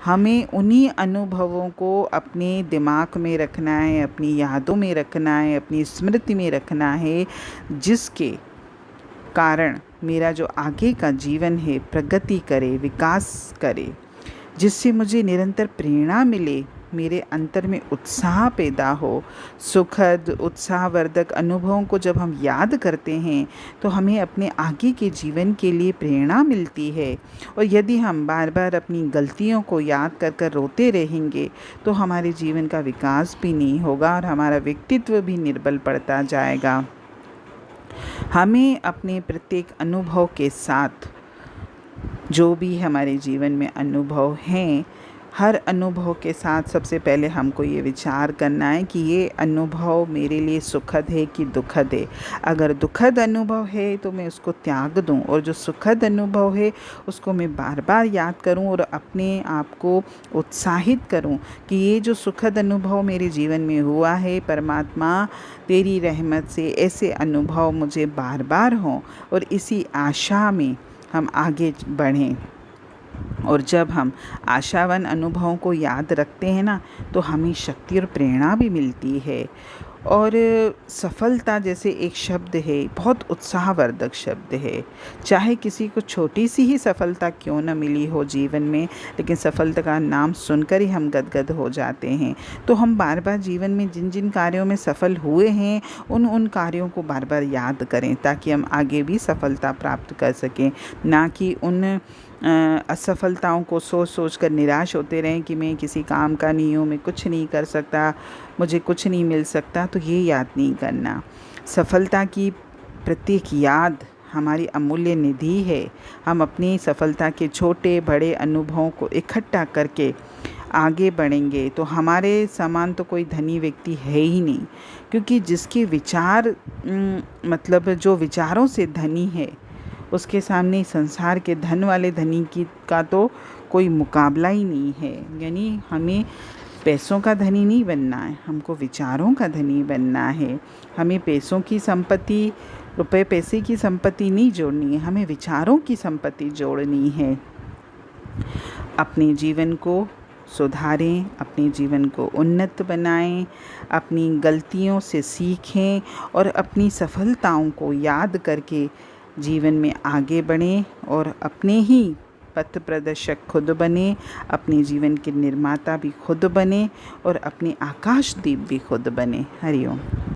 हमें उन्हीं अनुभवों को अपने दिमाग में रखना है, अपनी यादों में रखना है, अपनी स्मृति में रखना है, जिसके कारण मेरा जो आगे का जीवन है प्रगति करे, विकास करे, जिससे मुझे निरंतर प्रेरणा मिले, मेरे अंतर में उत्साह पैदा हो। सुखद उत्साहवर्धक अनुभवों को जब हम याद करते हैं तो हमें अपने आगे के जीवन के लिए प्रेरणा मिलती है। और यदि हम बार बार अपनी गलतियों को याद कर कर रोते रहेंगे तो हमारे जीवन का विकास भी नहीं होगा और हमारा व्यक्तित्व भी निर्बल पड़ता जाएगा। हमें अपने प्रत्येक अनुभव के साथ, जो भी हमारे जीवन में अनुभव हैं, हर अनुभव के साथ सबसे पहले हमको ये विचार करना है कि ये अनुभव मेरे लिए सुखद है कि दुखद है। अगर दुखद अनुभव है तो मैं उसको त्याग दूं, और जो सुखद अनुभव है उसको मैं बार बार याद करूं और अपने आप को उत्साहित करूं कि ये जो सुखद अनुभव मेरे जीवन में हुआ है, परमात्मा तेरी रहमत से ऐसे अनुभव मुझे बार बार हों, और इसी आशा में हम आगे बढ़ें। और जब हम आशावान अनुभवों को याद रखते हैं ना, तो हमें शक्ति और प्रेरणा भी मिलती है। और सफलता जैसे एक शब्द है, बहुत उत्साहवर्धक शब्द है। चाहे किसी को छोटी सी ही सफलता क्यों न मिली हो जीवन में, लेकिन सफलता का नाम सुनकर ही हम गदगद हो जाते हैं। तो हम बार बार जीवन में जिन जिन कार्यों में सफल हुए हैं उन कार्यों को बार बार याद करें, ताकि हम आगे भी सफलता प्राप्त कर सकें, ना कि उन असफलताओं को सोच सोच कर निराश होते रहें कि मैं किसी काम का नहीं हूँ, मैं कुछ नहीं कर सकता, मुझे कुछ नहीं मिल सकता। तो ये याद नहीं करना। सफलता की प्रत्येक याद हमारी अमूल्य निधि है। हम अपनी सफलता के छोटे बड़े अनुभवों को इकट्ठा करके आगे बढ़ेंगे तो हमारे समान तो कोई धनी व्यक्ति है ही नहीं, क्योंकि जिसके विचार मतलब जो विचारों से धनी है, उसके सामने संसार के धन वाले धनी का तो कोई मुकाबला ही नहीं है। यानी हमें पैसों का धनी नहीं बनना है, हमको विचारों का धनी बनना है। हमें पैसों की संपत्ति, रुपए पैसे की संपत्ति नहीं जोड़नी है, हमें विचारों की संपत्ति जोड़नी है। अपने जीवन को सुधारें, अपने जीवन को उन्नत बनाएं, अपनी गलतियों से सीखें और अपनी सफलताओं को याद करके जीवन में आगे बढ़ें और अपने ही पथ प्रदर्शक खुद बने, अपने जीवन के निर्माता भी खुद बने और अपने आकाशदीप भी खुद बने। हरिओम।